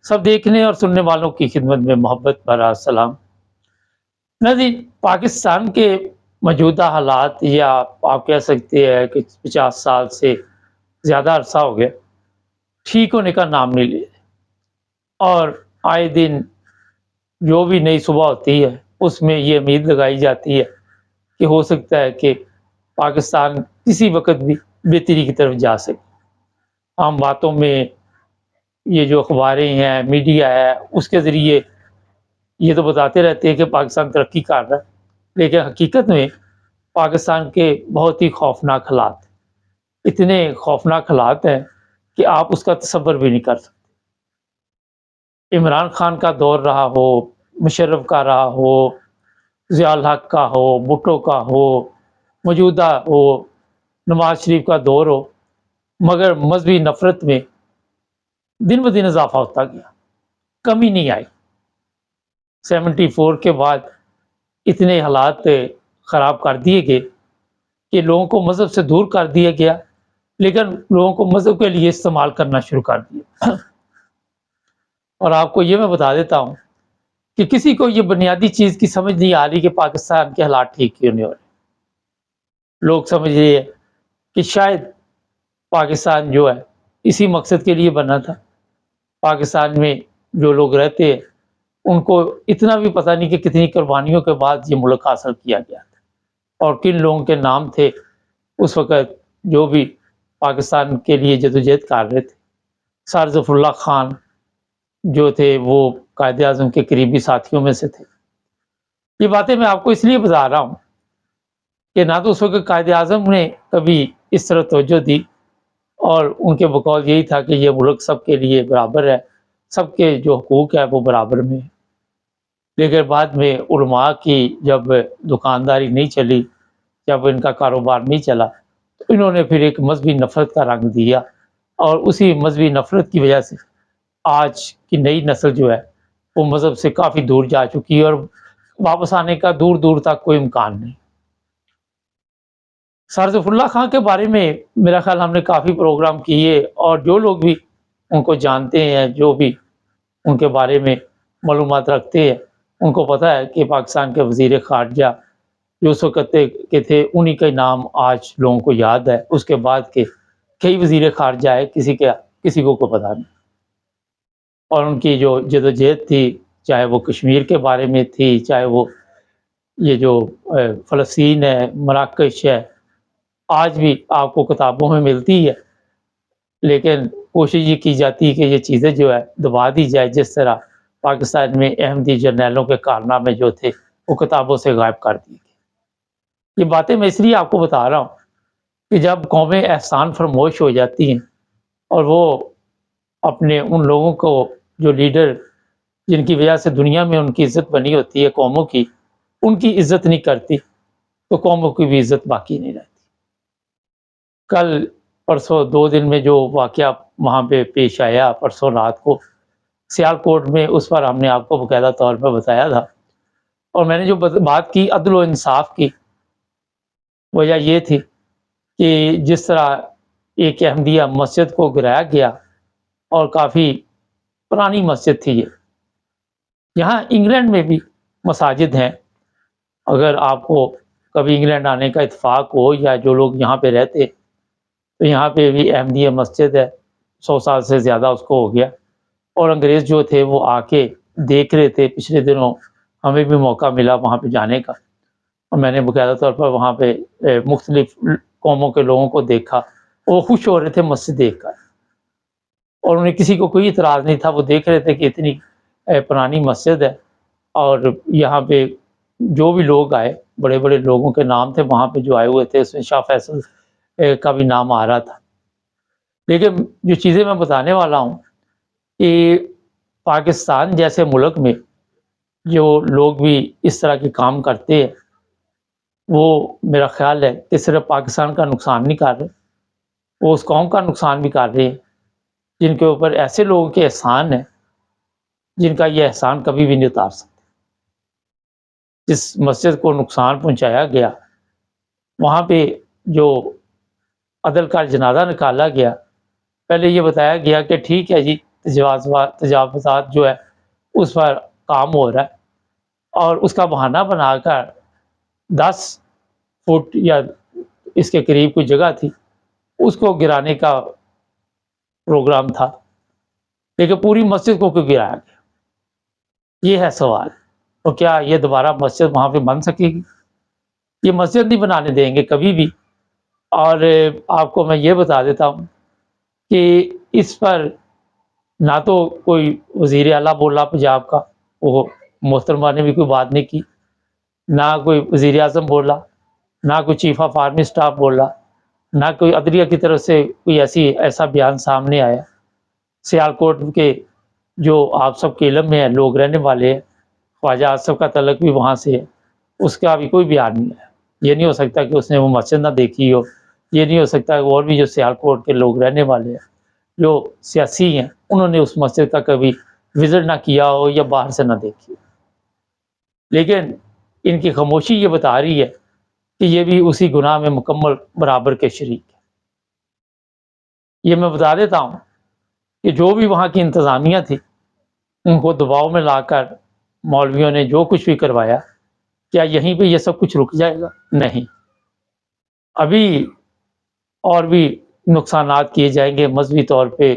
سب دیکھنے اور سننے والوں کی خدمت میں محبت بھرا سلام۔ ناظرین، پاکستان کے موجودہ حالات، یا آپ کہہ سکتے ہیں کہ 50 سال سے زیادہ عرصہ ہو گیا، ٹھیک ہونے کا نام نہیں لے رہے، اور آئے دن جو بھی نئی صبح ہوتی ہے اس میں یہ امید لگائی جاتی ہے کہ ہو سکتا ہے کہ پاکستان کسی وقت بھی بہتری کی طرف جا سکے۔ عام باتوں میں یہ جو اخباریں ہیں، میڈیا ہے، اس کے ذریعے یہ تو بتاتے رہتے ہیں کہ پاکستان ترقی کر رہا ہے، لیکن حقیقت میں پاکستان کے بہت ہی خوفناک حالات، اتنے خوفناک حالات ہیں کہ آپ اس کا تصور بھی نہیں کر سکتے۔ عمران خان کا دور رہا ہو، مشرف کا رہا ہو، ضیاء الحق کا ہو، بھٹو کا ہو، موجودہ ہو، نواز شریف کا دور ہو، مگر مذہبی نفرت میں دن بدن اضافہ ہوتا گیا، کمی نہیں آئی۔ 74 کے بعد اتنے حالات خراب کر دیے گئے کہ لوگوں کو مذہب سے دور کر دیا گیا، لیکن لوگوں کو مذہب کے لیے استعمال کرنا شروع کر دیا۔ اور آپ کو یہ میں بتا دیتا ہوں کہ کسی کو یہ بنیادی چیز کی سمجھ نہیں آ رہی کہ پاکستان کے حالات ٹھیک کیوں نہیں ہو رہے۔ لوگ سمجھ رہے ہیں کہ شاید پاکستان جو ہے اسی مقصد کے لیے بنا تھا۔ پاکستان میں جو لوگ رہتے ہیں ان کو اتنا بھی پتہ نہیں کہ کتنی قربانیوں کے بعد یہ ملک حاصل کیا گیا تھا، اور کن لوگوں کے نام تھے اس وقت جو بھی پاکستان کے لیے جدوجہد کر رہے تھے۔ سر ظفر اللہ خان جو تھے وہ قائد اعظم کے قریبی ساتھیوں میں سے تھے۔ یہ باتیں میں آپ کو اس لیے بتا رہا ہوں کہ نہ تو اس وقت قائد اعظم نے کبھی اس طرح توجہ دی، اور ان کے بقول یہی تھا کہ یہ ملک سب کے لیے برابر ہے، سب کے جو حقوق ہے وہ برابر میں ہے۔ لیکن بعد میں علماء کی جب دکانداری نہیں چلی، جب ان کا کاروبار نہیں چلا، تو انہوں نے پھر ایک مذہبی نفرت کا رنگ دیا، اور اسی مذہبی نفرت کی وجہ سے آج کی نئی نسل جو ہے وہ مذہب سے کافی دور جا چکی ہے، اور واپس آنے کا دور دور تک کوئی امکان نہیں۔ سر ظفر اللہ خان کے بارے میں میرا خیال ہم نے کافی پروگرام کیے، اور جو لوگ بھی ان کو جانتے ہیں، جو بھی ان کے بارے میں معلومات رکھتے ہیں، ان کو پتہ ہے کہ پاکستان کے وزیر خارجہ جو اس وقت کے تھے انہی کا نام آج لوگوں کو یاد ہے۔ اس کے بعد کے کئی وزیر خارجہ ہے، کسی کو پتہ نہیں، اور ان کی جو جدوجہد تھی، چاہے وہ کشمیر کے بارے میں تھی، چاہے وہ یہ جو فلسطین ہے، مراکش ہے، آج بھی آپ کو کتابوں میں ملتی ہے، لیکن کوشش یہ کی جاتی ہے کہ یہ چیزیں جو ہے دبا دی جائے، جس طرح پاکستان میں احمدی جرنیلوں کے کارنامے جو تھے وہ کتابوں سے غائب کر دیے گئے۔ یہ باتیں میں اس لیے آپ کو بتا رہا ہوں کہ جب قومیں احسان فرموش ہو جاتی ہیں، اور وہ اپنے ان لوگوں کو، جو لیڈر جن کی وجہ سے دنیا میں ان کی عزت بنی ہوتی ہے قوموں کی، ان کی عزت نہیں کرتی، تو قوموں کی بھی عزت باقی نہیں رہتی۔ کل پرسوں 2 دن میں جو واقعہ وہاں پہ پیش آیا، پرسوں رات کو سیالکوٹ میں، اس پر ہم نے آپ کو باقاعدہ طور پر بتایا تھا، اور میں نے جو بات کی عدل و انصاف کی، وجہ یہ تھی کہ جس طرح ایک احمدیہ مسجد کو گرایا گیا، اور کافی پرانی مسجد تھی یہ، یہاں انگلینڈ میں بھی مساجد ہیں، اگر آپ کو کبھی انگلینڈ آنے کا اتفاق ہو، یا جو لوگ یہاں پہ رہتے، تو یہاں پہ بھی احمدیہ مسجد ہے، 100 سال سے زیادہ اس کو ہو گیا، اور انگریز جو تھے وہ آ کے دیکھ رہے تھے۔ پچھلے دنوں ہمیں بھی موقع ملا وہاں پہ جانے کا، اور میں نے باقاعدہ طور پر وہاں پہ مختلف قوموں کے لوگوں کو دیکھا، وہ خوش ہو رہے تھے مسجد دیکھ کر، اور انہیں کسی کو کوئی اعتراض نہیں تھا، وہ دیکھ رہے تھے کہ اتنی پرانی مسجد ہے، اور یہاں پہ جو بھی لوگ آئے، بڑے بڑے لوگوں کے نام تھے وہاں پہ جو آئے ہوئے تھے، اس میں شاہ فیصل کا بھی نام آ رہا تھا۔ لیکن جو چیزیں میں بتانے والا ہوں کہ پاکستان جیسے ملک میں جو لوگ بھی اس طرح کے کام کرتے ہیں، وہ میرا خیال ہے کہ صرف پاکستان کا نقصان نہیں کر رہے، وہ اس قوم کا نقصان بھی کر رہے ہیں جن کے اوپر ایسے لوگوں کے احسان ہیں جن کا یہ احسان کبھی بھی نہیں اتار سکتے۔ جس مسجد کو نقصان پہنچایا گیا، وہاں پہ جو عدل کا جنازہ نکالا گیا، پہلے یہ بتایا گیا کہ ٹھیک ہے جی، تجاوزات جو ہے اس پر کام ہو رہا ہے، اور اس کا بہانہ بنا کر 10 فٹ یا اس کے قریب کوئی جگہ تھی اس کو گرانے کا پروگرام تھا، لیکن پوری مسجد کو کیوں گرایا گیا؟ یہ ہے سوال۔ تو کیا یہ دوبارہ مسجد وہاں پہ بن سکے گی؟ یہ مسجد نہیں بنانے دیں گے کبھی بھی۔ اور آپ کو میں یہ بتا دیتا ہوں کہ اس پر نہ تو کوئی وزیر اعلیٰ بولا پنجاب کا، وہ محترمہ نے بھی کوئی بات نہیں کی، نہ کوئی وزیر اعظم بولا، نہ کوئی چیف آف آرمی اسٹاف بولا، نہ کوئی عدلیہ کی طرف سے کوئی ایسا بیان سامنے آیا۔ سیالکوٹ کے جو آپ سب کے علم میں ہے لوگ رہنے والے ہیں، خواجہ آصف کا تعلق بھی وہاں سے ہے، اس کا بھی کوئی بیان نہیں ہے۔ یہ نہیں ہو سکتا کہ اس نے وہ مسجد نہ دیکھی ہو، یہ نہیں ہو سکتا کہ اور بھی جو سیالکوٹ کے لوگ رہنے والے ہیں جو سیاسی ہیں انہوں نے اس مسجد کا کبھی وزٹ نہ کیا ہو یا باہر سے نہ دیکھی ہو۔ لیکن ان کی خاموشی یہ بتا رہی ہے کہ یہ بھی اسی گناہ میں مکمل برابر کے شریک ہے۔ یہ میں بتا دیتا ہوں کہ جو بھی وہاں کی انتظامیہ تھی ان کو دباؤ میں لا کر مولویوں نے جو کچھ بھی کروایا، کیا یہیں پہ یہ سب کچھ رک جائے گا؟ نہیں، ابھی اور بھی نقصانات کیے جائیں گے مذہبی طور پہ،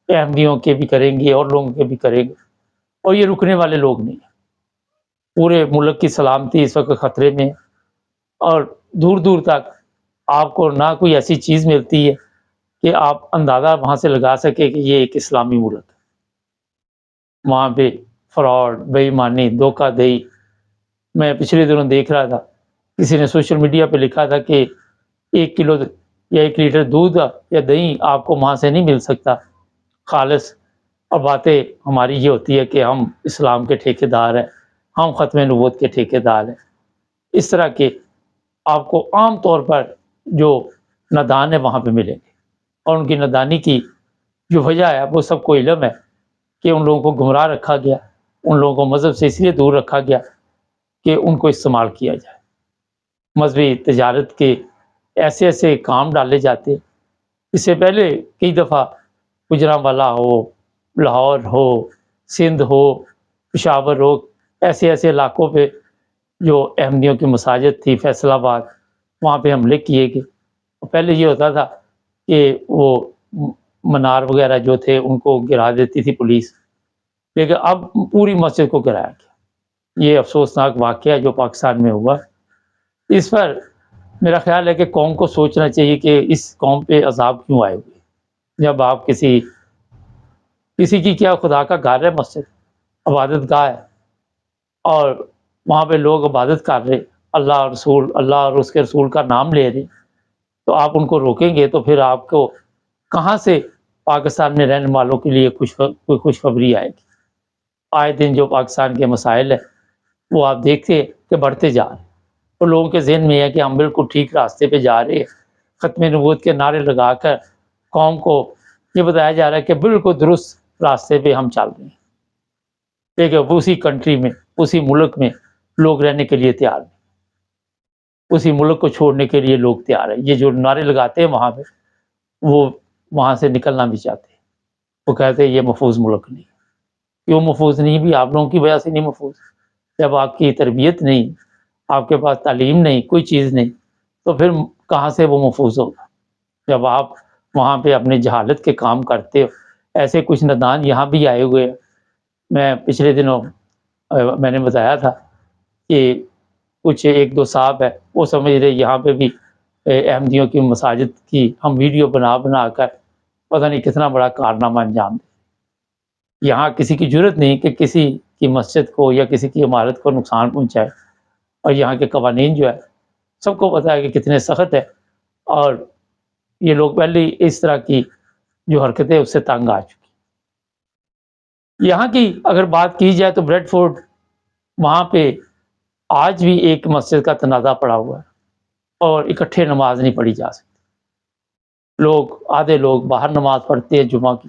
احمدیوں کے بھی کریں گے اور لوگوں کے بھی کریں گے، اور یہ رکنے والے لوگ نہیں ہیں۔ پورے ملک کی سلامتی اس وقت خطرے میں ہے، اور دور دور تک آپ کو نہ کوئی ایسی چیز ملتی ہے کہ آپ اندازہ وہاں سے لگا سکے کہ یہ ایک اسلامی ملک ہے۔ وہاں پہ فراڈ، بے ایمانی، دھوکہ دہی۔ میں پچھلے دنوں دیکھ رہا تھا، کسی نے سوشل میڈیا پہ لکھا تھا کہ 1 کلو یا 1 لیٹر دودھ یا دہی آپ کو وہاں سے نہیں مل سکتا خالص، اور باتیں ہماری یہ ہوتی ہے کہ ہم اسلام کے ٹھیکیدار ہیں، ہم ختم نبوت کے ٹھیکیدار ہیں۔ اس طرح کے آپ کو عام طور پر جو نادان ہے وہاں پہ ملیں گے، اور ان کی نادانی کی جو وجہ ہے وہ سب کو علم ہے کہ ان لوگوں کو گمراہ رکھا گیا، ان لوگوں کو مذہب سے اس لیے دور رکھا گیا کہ ان کو استعمال کیا جائے۔ مذہبی تجارت کے ایسے ایسے کام ڈالے جاتے۔ اس سے پہلے کئی دفعہ گجرانوالہ ہو، لاہور ہو، سندھ ہو، پشاور ہو، ایسے ایسے علاقوں پہ جو احمدیوں کی مساجد تھی، فیصل آباد، وہاں پہ حملے کیے گئے۔ پہلے یہ ہوتا تھا کہ وہ منار وغیرہ جو تھے ان کو گرا دیتی تھی پولیس، لیکن اب پوری مسجد کو گرایا گیا۔ یہ افسوسناک واقعہ جو پاکستان میں ہوا، اس پر میرا خیال ہے کہ قوم کو سوچنا چاہیے کہ اس قوم پہ عذاب کیوں آئے ہوئے۔ جب آپ کسی کی کیا خدا کا گھر ہے، مسجد عبادت گاہ ہے، اور وہاں پہ لوگ عبادت کر رہے، اللہ اور اس کے رسول کا نام لے رہے، تو آپ ان کو روکیں گے تو پھر آپ کو کہاں سے پاکستان میں رہنے والوں کے لیے کوئی خوشخبری آئے گی؟ آئے دن جو پاکستان کے مسائل ہیں وہ آپ دیکھتے کہ بڑھتے جا رہے ہیں، اور لوگوں کے ذہن میں ہے کہ ہم بالکل ٹھیک راستے پہ جا رہے ہیں۔ ختم نبوت کے نعرے لگا کر قوم کو یہ بتایا جا رہا ہے کہ بالکل درست راستے پہ ہم چل رہے ہیں، لیکن اسی کنٹری میں، اسی ملک میں لوگ رہنے کے لیے تیار نہیں، اسی ملک کو چھوڑنے کے لیے لوگ تیار ہیں۔ یہ جو نعرے لگاتے ہیں وہاں پہ، وہ وہاں سے نکلنا بھی چاہتے ہیں، وہ کہتے ہیں یہ محفوظ ملک نہیں۔ کیوں محفوظ نہیں؟ بھی آپ لوگوں کی وجہ سے نہیں محفوظ۔ جب آپ کی تربیت نہیں، آپ کے پاس تعلیم نہیں، کوئی چیز نہیں، تو پھر کہاں سے وہ محفوظ ہوگا؟ جب آپ وہاں پہ اپنے جہالت کے کام کرتے ہو۔ ایسے کچھ نادان یہاں بھی آئے ہوئے ہیں۔ میں پچھلے دنوں میں نے بتایا تھا کہ کچھ 1-2 صاحب ہے، وہ سمجھ رہے یہاں پہ بھی احمدیوں کی مساجد کی ہم ویڈیو بنا کر پتہ نہیں کتنا بڑا کارنامہ انجام دیں۔ یہاں کسی کی جرت نہیں کہ کسی کی مسجد کو یا کسی کی عمارت کو نقصان پہنچائے، اور یہاں کے قوانین جو ہے سب کو پتہ ہے کہ کتنے سخت ہے، اور یہ لوگ پہلے اس طرح کی جو حرکتیں اس سے تنگ آ چکی۔ یہاں کی اگر بات کی جائے تو بریڈ فورڈ، وہاں پہ آج بھی ایک مسجد کا تنازع پڑا ہوا ہے، اور اکٹھے نماز نہیں پڑھی جا سکتی۔ آدھے لوگ باہر نماز پڑھتے ہیں جمعہ کی،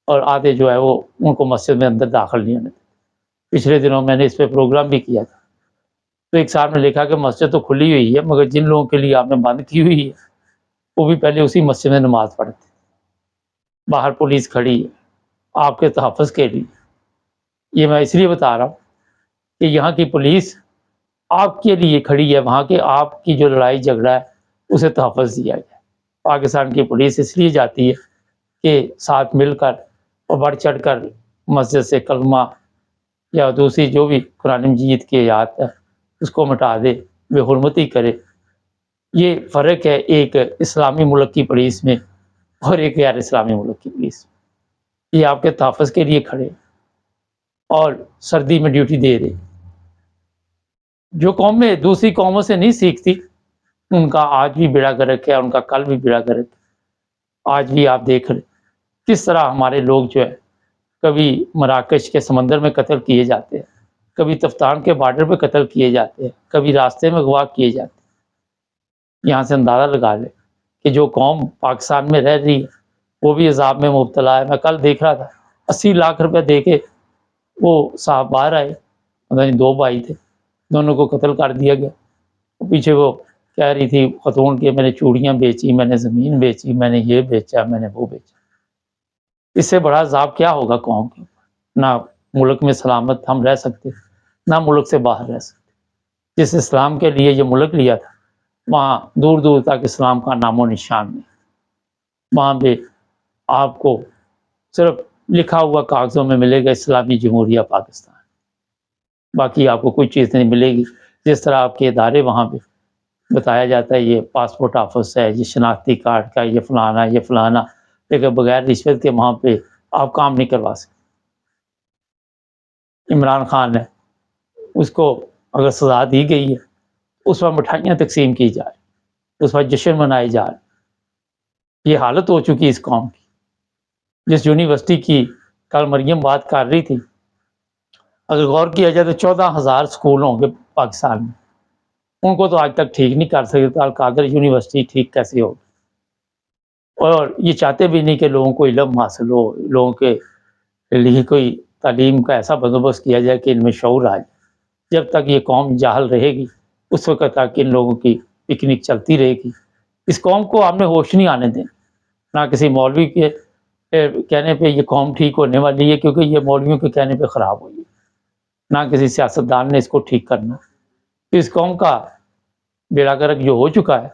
اور آدھے جو ہے وہ ان کو مسجد میں اندر داخل نہیں ہونے دیتے۔ پچھلے دنوں میں نے اس پہ پروگرام بھی کیا تھا، تو ایک صاحب نے لکھا کہ مسجد تو کھلی ہوئی ہے، مگر جن لوگوں کے لیے آپ نے بند کی ہوئی ہے وہ بھی پہلے اسی مسجد میں نماز پڑھتے، باہر پولیس کھڑی ہے، آپ کے تحفظ کے لیے. یہ میں اس لیے بتا رہا ہوں کہ یہاں کی پولیس آپ کے لیے کھڑی ہے، وہاں کے آپ کی جو لڑائی جھگڑا ہے اسے تحفظ دیا جائے. پاکستان کی پولیس اس لیے جاتی ہے کہ ساتھ مل کر اور بڑھ چڑھ کر مسجد سے کلمہ یا دوسری جو بھی قرآن مجید کی آیات ہے اس کو مٹا دے، بے حرمتی کرے. یہ فرق ہے ایک اسلامی ملک کی پولیس میں اور ایک غیر اسلامی ملک کی پولیس میں. یہ آپ کے تحفظ کے لیے کھڑے اور سردی میں ڈیوٹی دے رہے. جو قومیں دوسری قوموں سے نہیں سیکھتی ان کا آج بھی بیڑا گرک ہے، ان کا کل بھی بیڑا گرک ہے. آج بھی آپ دیکھ رہے کس طرح ہمارے لوگ جو ہے کبھی مراکش کے سمندر میں قتل کیے جاتے ہیں، کبھی تفتان کے بارڈر پہ قتل کیے جاتے ہیں، کبھی راستے میں اغوا کیے جاتے ہیں. یہاں سے اندازہ لگا لیں کہ جو قوم پاکستان میں رہ رہی ہے وہ بھی عذاب میں مبتلا ہے. میں کل دیکھ رہا تھا 80 لاکھ روپے دے کے وہ صاحب باہر آئے، مطلب 2 بھائی تھے، دونوں کو قتل کر دیا گیا. پیچھے وہ کہہ رہی تھی خاتون کہ میں نے چوڑیاں بیچی، میں نے زمین بیچی، میں نے یہ بیچا، میں نے وہ بیچا. اس سے بڑا عذاب کیا ہوگا قوم کے اوپر؟ نہ ملک میں سلامت ہم رہ سکتے، نہ ملک سے باہر رہ سکتے. جس اسلام کے لیے یہ ملک لیا تھا وہاں دور دور تک اسلام کا نام و نشان نہیں. وہاں پہ آپ کو صرف لکھا ہوا کاغذوں میں ملے گا اسلامی جمہوریہ پاکستان، باقی آپ کو کوئی چیز نہیں ملے گی. جس طرح آپ کے ادارے وہاں پہ بتایا جاتا ہے یہ پاسپورٹ آفس ہے، یہ شناختی کارڈ کا، یہ فلانا یہ فلانا، لیکن بغیر رشوت کے وہاں پہ آپ کام نہیں کروا سکتے. عمران خان ہے، اس کو اگر سزا دی گئی ہے اس پر مٹھائیاں تقسیم کی جا رہی، اس پر جشن منائے جا رہے. یہ حالت ہو چکی اس قوم کی. جس یونیورسٹی کی کل مریم بات کر رہی تھی، اگر غور کیا جائے تو 14,000 اسکول ہوں گے پاکستان میں، ان کو تو آج تک ٹھیک نہیں کر سکتے. القادر یونیورسٹی ٹھیک کیسے ہوگی؟ اور یہ چاہتے بھی نہیں کہ لوگوں کو علم حاصل ہو، لوگوں کے لیے کوئی تعلیم کا ایسا بندوبست کیا جائے کہ ان میں شعور آ جائے. جب تک یہ قوم جاہل رہے گی اس وقت تک ان لوگوں کی پکنک چلتی رہے گی. اس قوم کو ہم نے ہوش نہیں آنے دیں. نہ کسی مولوی کے کہنے پہ یہ قوم ٹھیک ہونے والی ہے، کیونکہ یہ مولویوں کے کہنے پہ خراب ہوئی ہے. نہ کسی سیاستدان نے اس کو ٹھیک کرنا. اس قوم کا بیڑا گرک جو ہو چکا ہے،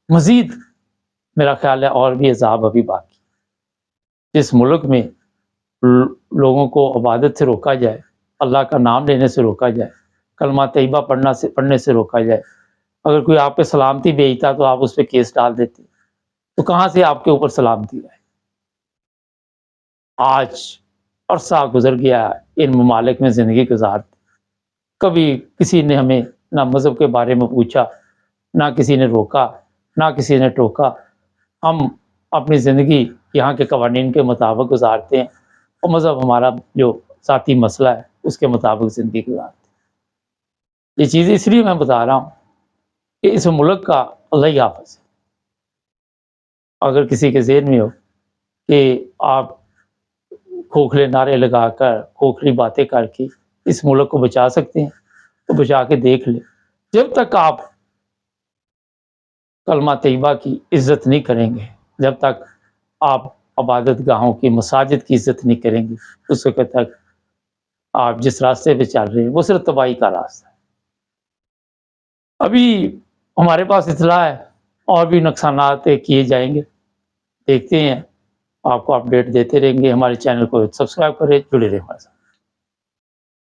مزید میرا خیال ہے اور بھی عذاب ابھی باقی. جس ملک میں لوگوں کو عبادت سے روکا جائے، اللہ کا نام لینے سے روکا جائے، کلمہ طیبہ پڑھنے سے روکا جائے، اگر کوئی آپ پہ سلامتی بھیجتا تو آپ اس پہ کیس ڈال دیتے، تو کہاں سے آپ کے اوپر سلامتی آئے؟ آج عرصہ گزر گیا ان ممالک میں زندگی گزارتے، کبھی کسی نے ہمیں نہ مذہب کے بارے میں پوچھا، نہ کسی نے روکا، نہ کسی نے ٹوکا. ہم اپنی زندگی یہاں کے قوانین کے مطابق گزارتے ہیں اور مذہب ہمارا جو ذاتی مسئلہ ہے اس کے مطابق زندگی گزارتے ہیں. یہ چیز اس لیے میں بتا رہا ہوں کہ اس ملک کا اللہ ہی حافظ ہے. اگر کسی کے ذہن میں ہو کہ آپ کھوکھلے نعرے لگا کر، کھوکھلی باتیں کر کے اس ملک کو بچا سکتے ہیں تو بچا کے دیکھ لیں. جب تک آپ کلمہ طیبہ کی عزت نہیں کریں گے، جب تک آپ عبادت گاہوں کی، مساجد کی عزت نہیں کریں گے، اس وقت تک آپ جس راستے پہ چل رہے ہیں وہ صرف تباہی کا راستہ ہے. ابھی ہمارے پاس اطلاع ہے اور بھی نقصانات کیے جائیں گے، دیکھتے ہیں. آپ کو اپڈیٹ دیتے رہیں گے. ہمارے چینل کو سبسکرائب کریں، جڑے رہیں ہمارے ساتھ.